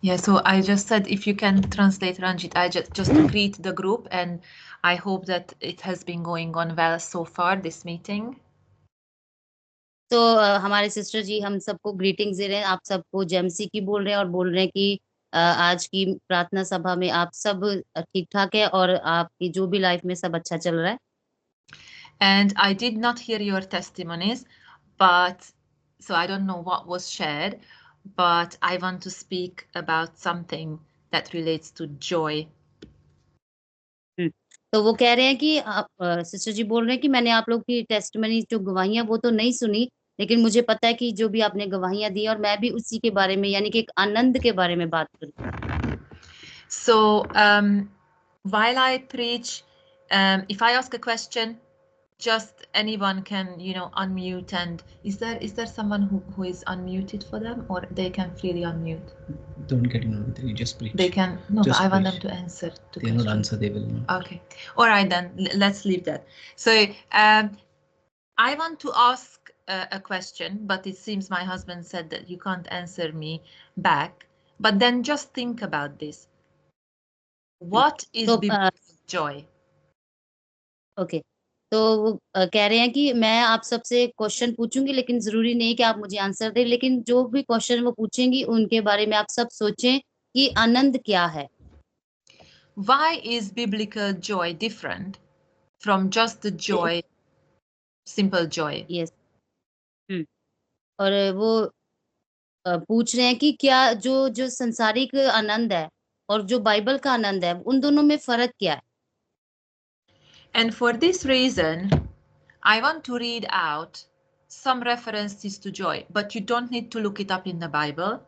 Yeah, so I just said if you can translate, Ranjit, I just to greet the group, and I hope that it has been going on well so far, this meeting. तो हमारे sister जी हम सबको greetings दे रहे हैं, आप सबको जेमसी की बोल रहे हैं और बोल रहे हैं कि आज की प्रार्थना सभा में आप सब ठीक ठाक है और आपकी जो भी लाइफ में सब अच्छा चल रहा है। And I did not hear your testimonies, but so I don't know what was shared, but I want to speak about something that relates to joy. तो वो कह रहे हैं कि आप सिस्टर जी बोल रहे हैं कि मैंने आप लोग की टेस्टमनी जो गवाहियां वो तो नहीं सुनी, लेकिन मुझे पता है कि जो भी आपने गवाहियां दी और मैं भी उसी के बारे में यानी कि एक आनंद के बारे में बात करूँ। So while I preach, if I ask a question, just anyone can, unmute. And is there someone who is unmuted for them, or they can freely unmute? Don't get involved. You just preach. They can. No, Just but I want preach. them to answer to They will not questions. answer. They will not. Okay. All right, then let's leave that. So I want to ask a question, but it seems my husband said that you can't answer me back. But then just think about this. What is तो joy? Okay, तो वो कह रहे हैं कि मैं आप सबसे क्वेश्चन पूछूंगी, लेकिन जरूरी नहीं कि आप मुझे आंसर दें, लेकिन जो भी क्वेश्चन वो पूछेंगी उनके बारे में आप सब सोचें कि आनंद क्या है। Why is biblical joy different from just the joy, simple joy? Yes. और वो पूछ रहे हैं कि क्या जो जो संसारिक आनंद है और जो बाइबल का आनंद है उन दोनों में फर्क क्या है। And for this reason, I want to read out some references to joy, but you don't need to look it up in the Bible.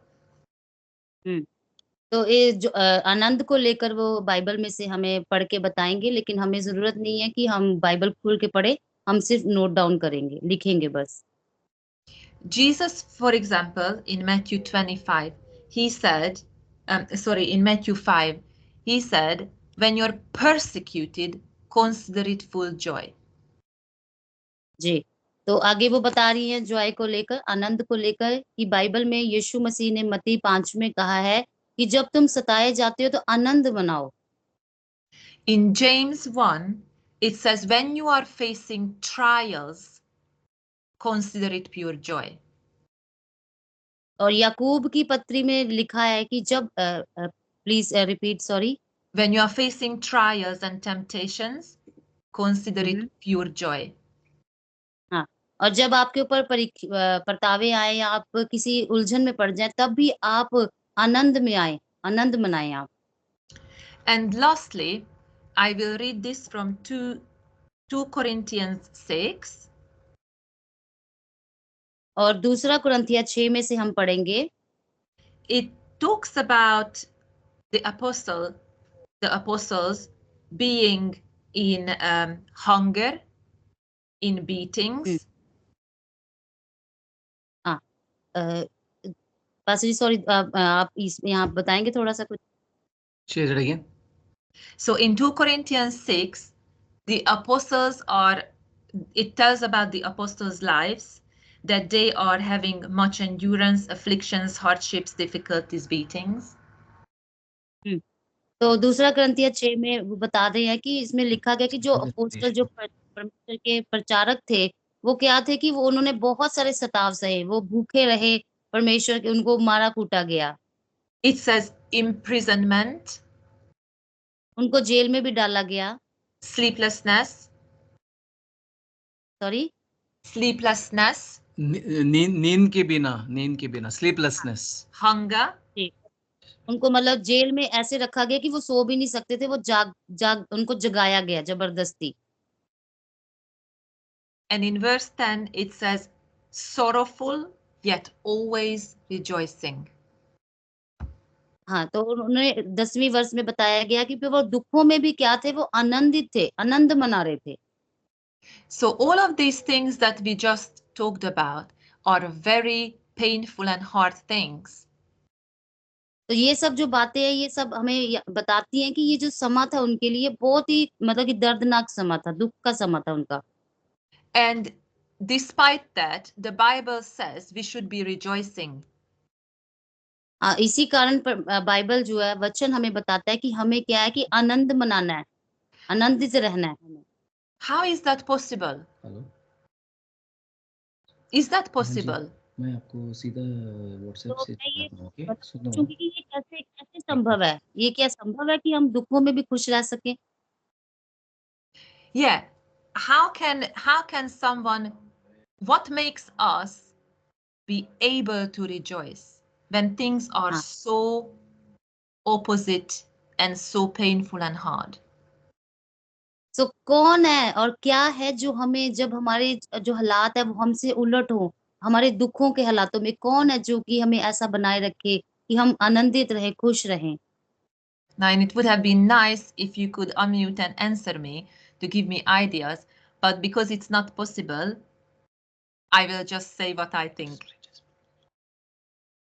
तो ये जो आनंद को लेकर वो बाइबल में से हमें पढ़ के बताएंगे, लेकिन हमें जरूरत नहीं है कि हम बाइबल खोल के पढ़े, हम सिर्फ नोट डाउन करेंगे, लिखेंगे बस। Jesus, for example, in Matthew 25, he said, in Matthew 5, he said, when you're persecuted, consider it full joy. जी, तो आगे वो बता रही हैं जॉय को लेकर, आनंद को लेकर, कि बाइबल में यीशु मसीह ने मत्ती 5 में कहा है कि जब तुम सताए जाते हो तो आनंद मनाओ। In James 1, it says, when you are facing trials, consider it pure joy. और याकूब की पत्री में लिखा है कि जब please repeat, sorry. When you are facing trials and temptations, consider it pure joy. हाँ, और जब आपके ऊपर परतावे आए या आप किसी उलझन में पड़ जाए तब भी आप आनंद में आए, आनंद मनाएं आप। And lastly, I will read this from 2 Corinthians 6. और दूसरा कुरिन्थिया 6 में से हम पढ़ेंगे। It talks about the apostles being in hunger, in beatings. हाँ, पास्टर जी सॉरी, आप इसमें आप बताएंगे थोड़ा सा कुछ। Say that again. So in 2 Corinthians 6, the apostles it tells about the apostles' lives, that they are having much endurance, afflictions, hardships, difficulties, beatings. तो दूसरा कुरिन्थिया 6 में वो बता रहे हैं कि इसमें लिखा गया कि जो अपोस्तल, जो परमेश्वर के प्रचारक थे, वो क्या थे कि वो उन्होंने बहुत सारे सताव सहे, वो भूखे रहे, परमेश्वर के उनको मारा कूटा गया। It says imprisonment, उनको जेल में भी डाला गया। sleeplessness, सॉरी, sleeplessness, नींद के बिना sleeplessness, hunger, उनको मतलब जेल में ऐसे रखा गया कि वो सो भी नहीं सकते थे, वो जाग जाग उनको जगाया गया जबरदस्ती। and in verse 10 it says sorrowful yet always rejoicing. हाँ, तो उन्होंने 10वीं वर्ष में बताया गया कि वो दुखों में भी क्या थे, वो आनंदित थे, आनंद मना रहे थे। So all of these things that we just talked about are very painful and hard things. तो ये सब जो बातें हैं, ये सब हमें बताती हैं कि ये जो समा था उनके लिए बहुत ही मतलब कि दर्दनाक समा था, दुख का समा था उनका। And despite that, the Bible says we should be rejoicing. इसी कारण पर बाइबल जो है वचन हमें बताता है कि हमें क्या है कि आनंद मनाना है, आनंदित रहना है हमें। How is that possible? Hello Is that हाँ जी, possible? मैं आपको सीधा व्हाट्सएप तो से मैं ये बताता हूँ, ओके? सुनो बताऊं कि ये कैसे कैसे संभव है, ये क्या संभव है कि हम दुखों में भी खुश रह सकें? Yeah. How can someone, what makes us be able to rejoice when things are हाँ, so opposite and so painful and hard? तो कौन है और क्या है जो हमें जब हमारे जो हालात है वो हमसे उलट हो, हमारे दुखों के हालातों में कौन है जो कि हमें ऐसा बनाए रखे कि हम आनंदित रहें, खुश रहें? Now, and it would have been nice if you could unmute and answer me to give me ideas, but because it's not possible, I will just say what I think.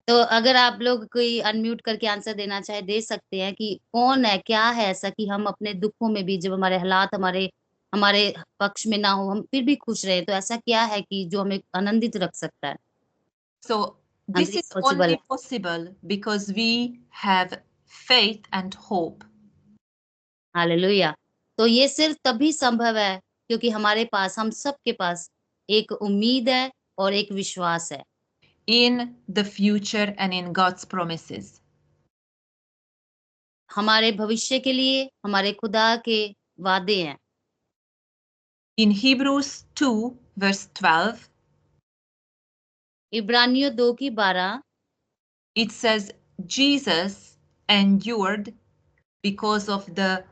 तो अगर आप लोग कोई अनम्यूट करके answer देना चाहे दे सकते हैं कि कौन है, क्या है ऐसा कि हम अपने दुखों में भी जब हमारे हालात हमारे हमारे पक्ष में ना हो हम फिर भी खुश रहे, तो ऐसा क्या है कि जो हमें आनंदित रख सकता है? So अगर this ये is पॉसिबल only है। possible because we have faith and hope. Hallelujah. तो ये सिर्फ तभी संभव है क्योंकि हमारे पास, हम सबके पास एक उम्मीद है और एक विश्वास है In the future and in God's promises. हमारे भविष्य के लिए, हमारे खुदा के वादे हैं। In Hebrews 2, verse 12, इब्रानियों 2:12 it says, Jesus endured because of the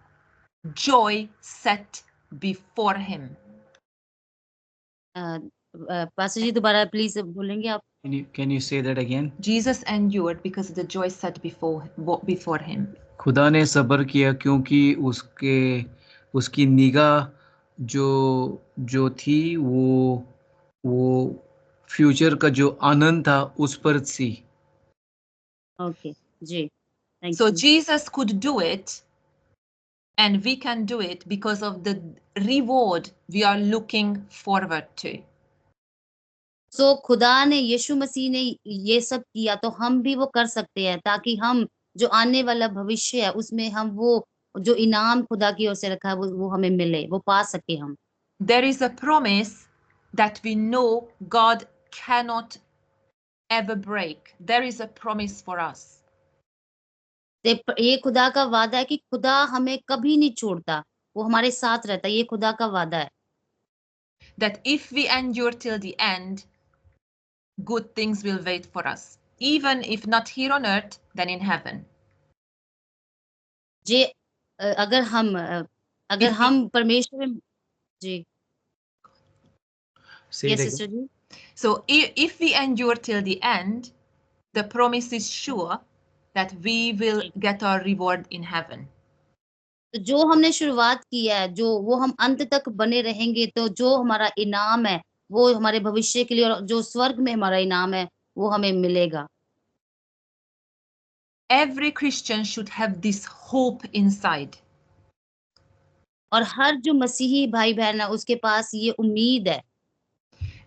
joy set before him. Pastor ji दोबारा प्लीज बोलेंगे आप? Can you say that again? Jesus endured because of the joy set before him. खुदा ने सब्र किया क्योंकि उसकी निगाह जो जो थी वो फ्यूचर का जो आनंद था उस पर थी। ओके जी, thank So you. Jesus could do it, and we can do it because of the reward we are looking forward to. सो खुदा ने, यीशु मसीह ने ये सब किया तो हम भी वो कर सकते हैं ताकि हम जो आने वाला भविष्य है उसमें हम वो जो इनाम खुदा की ओर से रखा है वो हमें मिले, वो पा सके हम। There is a promise that we know God cannot ever break. There is a promise for us. ये खुदा का वादा है कि खुदा हमें कभी नहीं छोड़ता, वो हमारे साथ रहता है, ये खुदा का वादा है। That if we endure till the end, good things will wait for us. Even if not here on earth, then in heaven. जे अगर If we, हम परमेश्वर में जी, Say it yes again. Sister जी। so if we endure till the end, the promise is sure that we will जी। get our reward in heaven. तो जो हमने शुरुआत की है, जो वो हम अंत तक बने रहेंगे, तो जो हमारा इनाम है वो हमारे भविष्य के लिए, और जो स्वर्ग में हमारा इनाम है वो हमें मिलेगा। Every Christian should have this hope inside. और हर जो मसीही भाई बहन है उसके पास ये उम्मीद है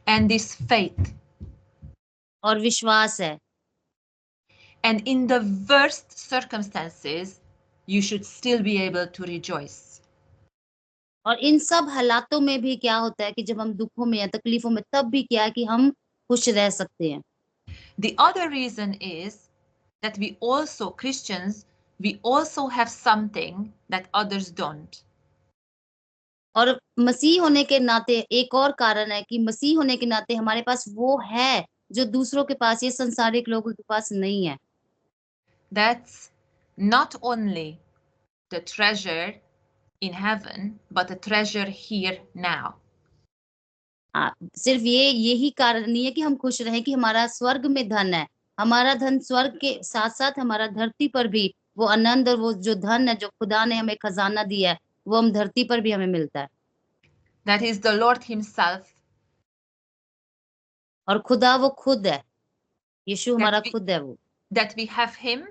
And this faith. और विश्वास है। And in the worst circumstances, you should still be able to rejoice. और इन सब हालातों में भी क्या होता है कि जब हम दुखों में या तकलीफों में, तब भी क्या है कि हम खुश रह सकते हैं। The other reason is that Christians, we also have something that others don't. और मसीह होने के नाते एक और कारण है कि मसीह होने के नाते हमारे पास वो है जो दूसरों के पास, ये संसारिक लोगों के पास नहीं है। That's not only the treasure in heaven, but a treasure here now. सिर्फ यही कारण नहीं है कि हम खुश रहें कि हमारा स्वर्ग में धन है, हमारा धन स्वर्ग के साथ साथ हमारा धरती पर भी वो आनंद और वो जो धन है जो खुदा ने हमें खजाना दिया है वो हम धरती पर भी हमें मिलता है। That is the Lord Himself. और खुदा वो खुद है, यीशु That हमारा we, खुद है वो, that we have Him.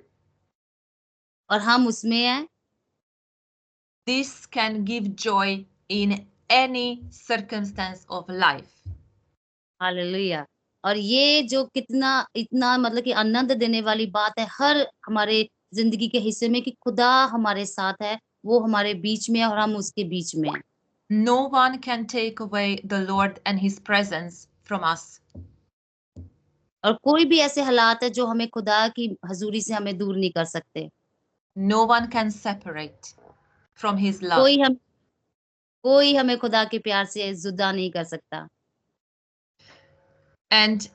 और हम उसमें हैं। This can give joy in any circumstance of life. Hallelujah. और ये जो कितना इतना मतलब कि आनंद देने वाली बात है हर हमारे जिंदगी के हिस्से में कि खुदा हमारे साथ है, वो हमारे बीच में है और हम उसके बीच में हैं। No one can take away the Lord and his presence from us. और कोई भी ऐसे हालात है जो हमें खुदा की हजूरी से हमें दूर नहीं कर सकते। No one can separate from his love. कोई हमें खुदा के प्यार से जुदा नहीं कर सकता। And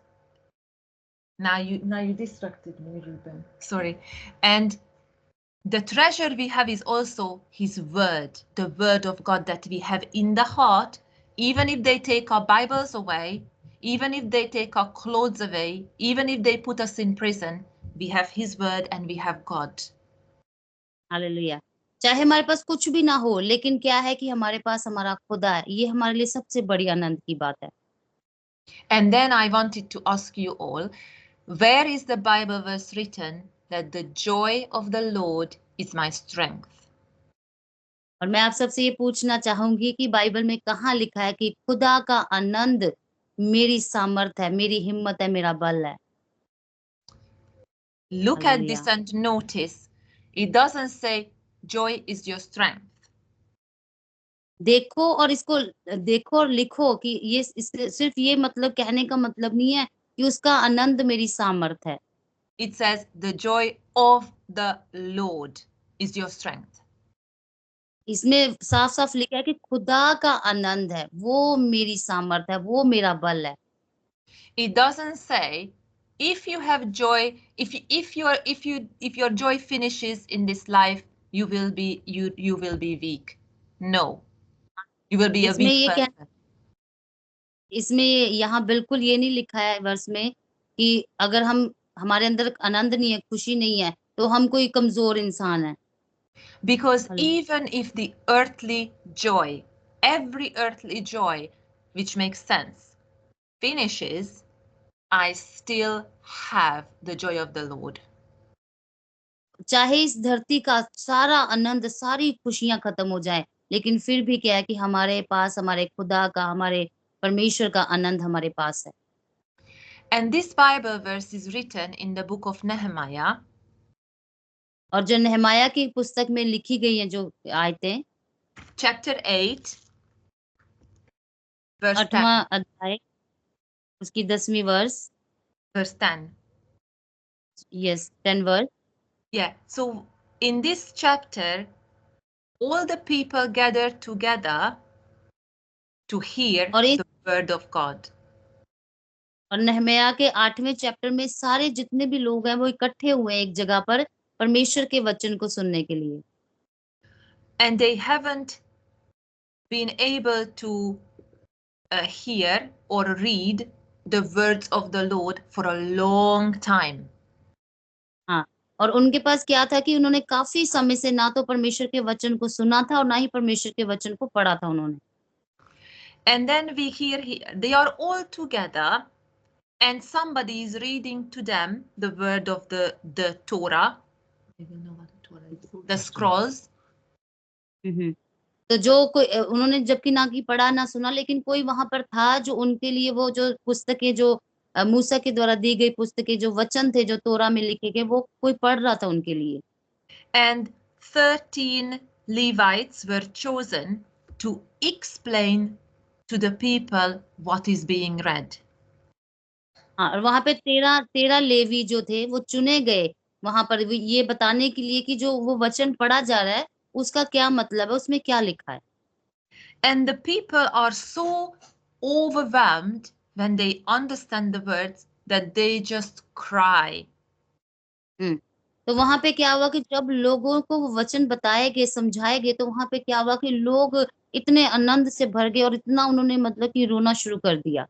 now you distracted me, Ruben. Sorry. And the treasure we have is also his word, the word of God that we have in the heart. Even if they take our Bibles away, even if they take our clothes away, even if they put us in prison, we have his word and we have God. Hallelujah. चाहे हमारे पास कुछ भी ना हो, लेकिन क्या है कि हमारे पास हमारा खुदा है, ये हमारे लिए सबसे बड़ी आनंद की बात है। And then I wanted to ask you all, where is the Bible verse written that the joy of the Lord is my strength? और मैं आप सबसे ये पूछना चाहूंगी कि बाइबल में कहाँ लिखा है कि खुदा का आनंद मेरी सामर्थ है, मेरी हिम्मत है, मेरा बल है। Look at hallelujah. this and notice, it doesn't say joy is your strength. देखो और इसको देखो और लिखो कि ये सिर्फ ये मतलब कहने का मतलब नहीं है कि उसका आनंद मेरी सामर्थ है। It says the joy of the Lord is your strength. इसमें साफ साफ लिखा है कि खुदा का आनंद है, वो मेरी सामर्थ है, वो मेरा बल है। It doesn't say if you have joy, if your joy finishes in this life, you will be weak. No, you will be a इसमें weak ये क्या, person. इसमें यहाँ बिल्कुल ये नहीं लिखा है वर्ष में कि अगर हम हमारे अंदर आनंद नहीं है, खुशी नहीं है, तो हम कोई कमजोर इंसान है। Because even if the earthly joy, every earthly joy, which makes sense, finishes, I still have the joy of the Lord. चाहे इस धरती का सारा आनंद, सारी खुशियां खत्म हो जाए, लेकिन फिर भी क्या है कि हमारे पास हमारे खुदा का, हमारे परमेश्वर का आनंद हमारे पास है। And this Bible verse is written in the book of Nehemiah, और जो नेहमाया की पुस्तक में लिखी गई है जो आयतें, chapter 8, verse 10. 8वां अध्याय उसकी 10वीं वर्ष, Verse 10. यस 10 वर्ष। Yeah, so in this chapter, all the people gathered together to hear और the word of God. और नहमया के 8वें चैप्टर में सारे जितने भी लोग हैं वो इकट्ठे हुए हैं एक जगह पर परमेश्वर के वचन को सुनने के लिए। And they haven't been able to hear or read the words of the Lord for a long time. हाँ, और उनके पास क्या था कि उन्होंने काफी समय से ना तो परमेश्वर के वचन को सुना था और ना ही परमेश्वर के वचन को पढ़ा था उन्होंने। And then we hear they are all together and somebody is reading to them the word of the Torah, the scrolls. तो जो कोई उन्होंने जबकि ना की पढ़ा ना सुना, लेकिन कोई वहां पर था जो उनके लिए वो जो पुस्तकें जो मूसा के द्वारा दी गई पुस्तकें जो वचन थे जो तोरा में लिखे गए वो कोई पढ़ रहा था उनके लिए। And 13 Levites were chosen to explain to the people what is being read. हाँ, और वहां पे 13 लेवी जो थे वो चुने गए वहां पर ये बताने के लिए कि जो वो वचन पढ़ा जा रहा है उसका क्या मतलब है, उसमें क्या लिखा है। And the people are so overwhelmed when they understand the words that they just cry. तो वहां पे क्या हुआ कि जब लोगों को वो वचन बताए गए, समझाए गए, तो वहां पे क्या हुआ कि लोग इतने आनंद से भर गए और इतना उन्होंने मतलब कि रोना शुरू कर दिया।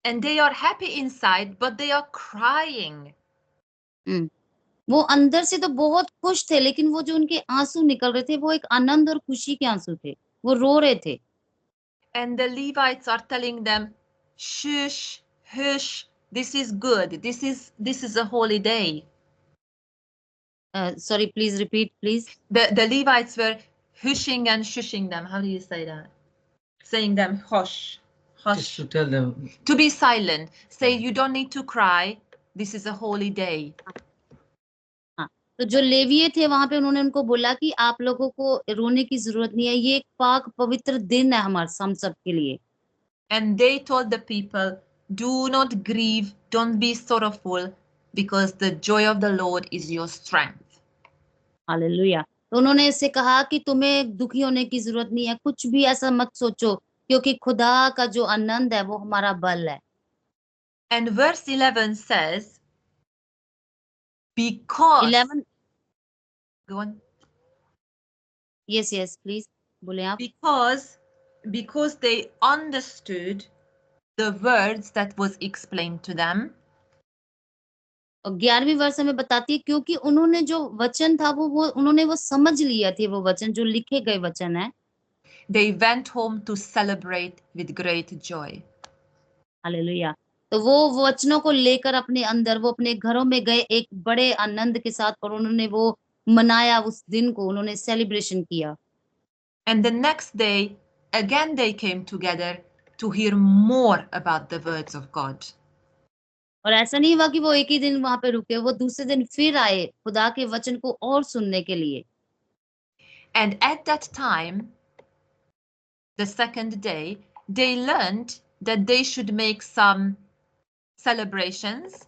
And they are happy inside, but they are crying. वो अंदर से तो बहुत खुश थे, लेकिन वो जो उनके आंसू निकल रहे थे वो एक आनंद और खुशी के आंसू थे, वो रो रहे थे। And the Levites are telling them, shush, hush, this is good. This is a holy day. Sorry, please repeat please. The Levites were hushing and shushing them. How do you say that? Saying them, hush, Just to tell them. To be silent. Say you don't need to cry. This is a holy day. हाँ, तो जो लेवीय थे वहां पे उन्होंने उनको बोला कि आप लोगों को रोने की जरूरत नहीं है, ये एक पाक पवित्र दिन है हमारे हम सब के लिए। And they told the people, do not grieve, don't be sorrowful, because the joy of the Lord is your strength. Hallelujah. तो उन्होंने इससे कहा कि तुम्हें दुखी होने की जरूरत नहीं है, कुछ भी ऐसा मत सोचो, क्योंकि खुदा का जो आनंद है वो हमारा बल है। And verse 11 says, because 11 go on. Yes yes please बोले आप। Because they understood the words that was explained to them. और 11वीं वर्ष हमें बताती है क्योंकि उन्होंने जो वचन था वो उन्होंने वो समझ लिया थे, वो वचन जो लिखे गए वचन है। They went home to celebrate with great joy. Hallelujah. तो वो वचनों को लेकर अपने अंदर वो अपने घरों में गए एक बड़े आनंद के साथ, और उन्होंने वो मनाया, उस दिन को उन्होंने सेलिब्रेशन किया। And the next day, again they came together to hear more about the words of God. और ऐसा नहीं हुआ कि वो एक ही दिन वहां पे रुके, वो दूसरे दिन फिर आए खुदा के वचन को और सुनने के लिए। And at that time, the second day, they learned that they should make some celebrations.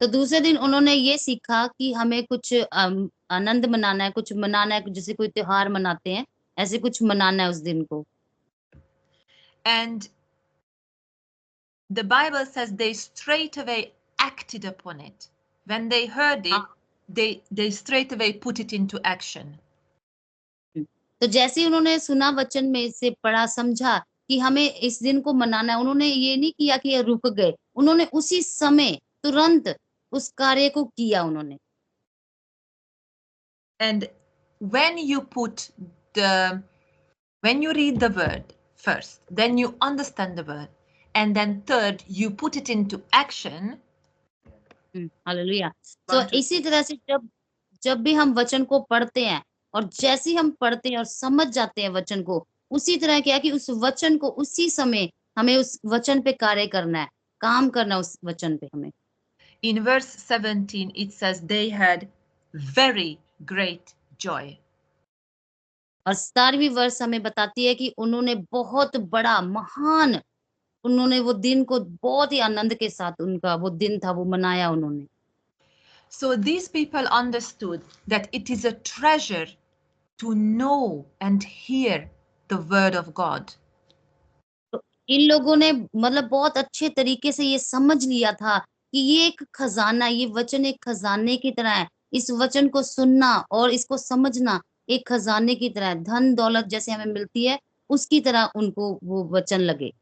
तो दूसरे दिन उन्होंने ये सीखा कि हमें कुछ आनंद मनाना है, कुछ मनाना है, जैसे कोई त्योहार मनाते हैं ऐसे कुछ मनाना है उस दिन को। And the Bible says they straight away acted upon it. When they heard it, they straight away put it into action. तो जैसे ही उन्होंने सुना वचन में से पढ़ा समझा कि हमें इस दिन को मनाना है, उन्होंने ये नहीं किया कि रुक गए, उन्होंने उसी समय तुरंत उस कार्य को किया उन्होंने। And when you read the word first, then you understand the word, and then third you put it into action. Hallelujah. तो इसी तरह से जब भी हम वचन को पढ़ते हैं और जैसे ही हम पढ़ते हैं और समझ जाते हैं वचन को, उसी तरह क्या कि उस वचन को उसी समय हमें उस वचन पे कार्य करना है, काम करना है उस वचन पे हमें। In verse 17 it says they had very great joy. और 17वीं वर्ष हमें बताती है कि उन्होंने बहुत बड़ा महान, उन्होंने वो दिन को बहुत ही आनंद के साथ उनका वो दिन था वो मनाया उन्होंने। So these people understood that it is a treasure to know and hear the word of God. तो इन लोगों ने मतलब बहुत अच्छे तरीके से ये समझ लिया था कि ये एक खजाना, ये वचन एक खजाने की तरह है। इस वचन को सुनना और इसको समझना एक खजाने की तरह है, धन दौलत जैसे हमें मिलती है उसकी तरह उनको वो वचन लगे।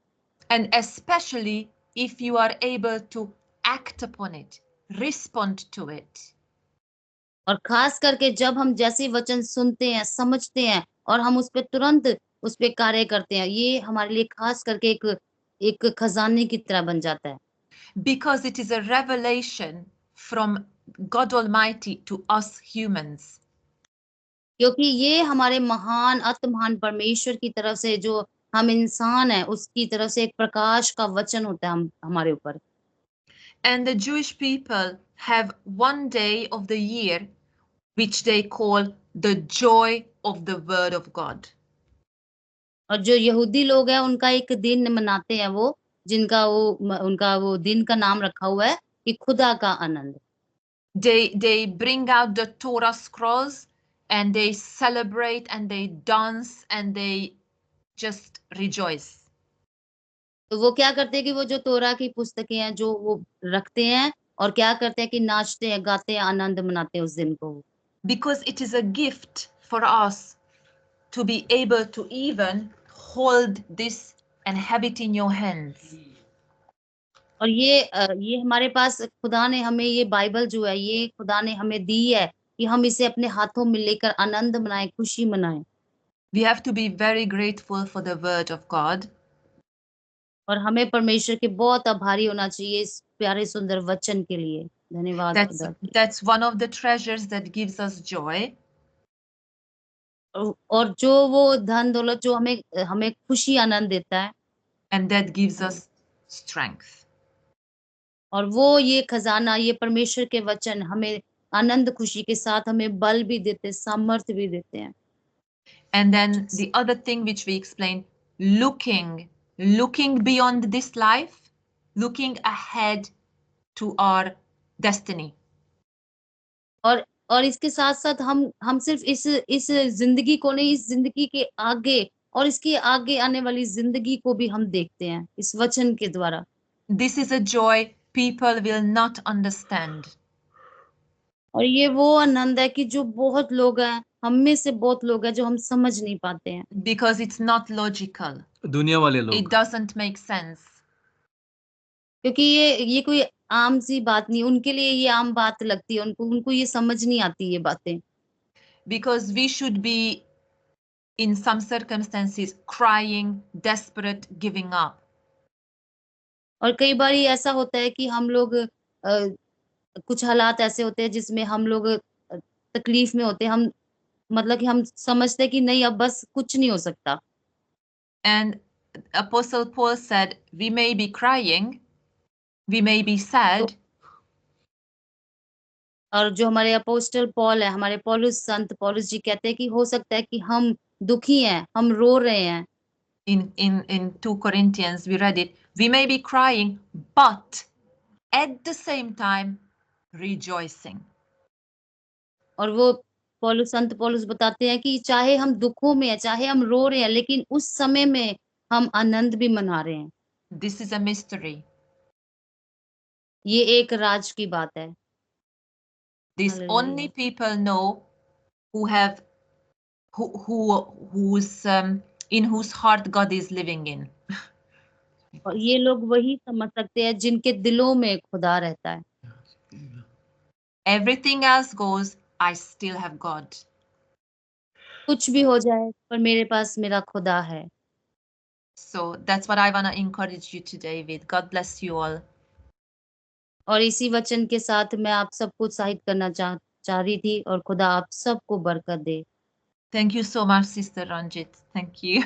And especially if you are able to act upon it, respond to it. और खास करके जब हम जैसे वचन सुनते हैं, समझते हैं और हम उस पे तुरंत उस पे कार्य करते हैं, ये हमारे लिए खास करके एक खजाने की तरह बन जाता है। Because it is a revelation from God Almighty to us humans. क्योंकि ये हमारे महान अति महान परमेश्वर की तरफ से, जो हम इंसान हैं उसकी तरफ से एक प्रकाश का वचन होता है हमारे ऊपर। And the Jewish people have one day of the year which they call the joy of the word of God. और जो यहूदी लोग हैं उनका एक दिन मनाते हैं वो, जिनका उनका वो दिन का नाम रखा हुआ है कि खुदा का आनंद। They bring out the Torah scrolls and they celebrate and they dance and they just rejoice. तो वो क्या करते हैं कि वो जो तोरा की पुस्तकें हैं जो वो रखते हैं और क्या करते हैं कि नाचते हैं, गाते हैं, आनंद मनाते हैं उस दिन को। Because it is a gift for us to be able to even hold this and have it in your hands. और ये हमारे पास खुदा ने हमें ये बाइबल जो है ये खुदा ने हमें दी है कि हम इसे अपने हाथों में लेकर आनंद मनाएं, खुशी मनाएं। We have to be very grateful for the word of God. और हमें परमेश्वर के बहुत आभारी होना चाहिए इस प्यारे सुंदर वचन के लिए। धन्यवाद खुदा। That's one of the treasures that gives us joy. और जो वो धन दौलत जो हमें हमें खुशी आनंद देता है, and that gives us strength. और वो ये खजाना, ये परमेश्वर के वचन हमें आनंद खुशी के साथ हमें बल भी देते हैं, सामर्थ्य भी देते हैं। And then the other thing which we explained, looking beyond this life, looking ahead to our destiny. और इसके साथ साथ हम सिर्फ इस जिंदगी को नहीं, इस जिंदगी के आगे और इसके आगे आने वाली जिंदगी को भी हम देखते हैं इस वचन के द्वारा। This is a joy people will not understand. और ये वो आनंद है कि जो बहुत लोग हैं, हम में से बहुत लोग हैं जो हम समझ नहीं पाते हैं, Because it's not logical. दुनिया वाले It लोग doesn't make sense. क्योंकि ये कोई आम सी बात नहीं, उनके लिए ये आम बात लगती है, उनको ये समझ नहीं आती ये बातें। Because we should be, in some circumstances, crying, desperate, giving up. और कई बार ऐसा होता है कि हम लोग कुछ हालात ऐसे होते हैं जिसमें हम लोग तकलीफ में होते हैं, हम मतलब कि हम समझते हैं कि नहीं, अब बस कुछ नहीं हो सकता। And Apostle Paul said, we may be crying, we may be sad, और जो हमारे अपोस्टल पॉल है, हमारे संत पौलुस जी कहते हैं कि हो सकता है कि हम दुखी हैं, हम रो रहे हैं। in 2 Corinthians, we read it, we may be crying, but at the same time rejoicing. और वो संत पौलुस बताते हैं कि चाहे हम दुखों में है, चाहे हम रो रहे हैं, लेकिन उस समय में हम आनंद भी मना रहे हैं। This is a mystery. ये एक राज की बात है। This only people know who have whose in whose heart God is living in. और ये लोग वही समझ सकते हैं जिनके दिलों में खुदा रहता है। Everything else goes, I still have God. कुछ भी हो जाए पर मेरे पास मेरा खुदा है। So that's what I want to encourage you today with. God bless you all. और इसी वचन के साथ मैं आप सबको उत्साहित करना चाह रही थी, और खुदा आप सबको बरकत दे। Thank you so much, Sister Ranjit. Thank you.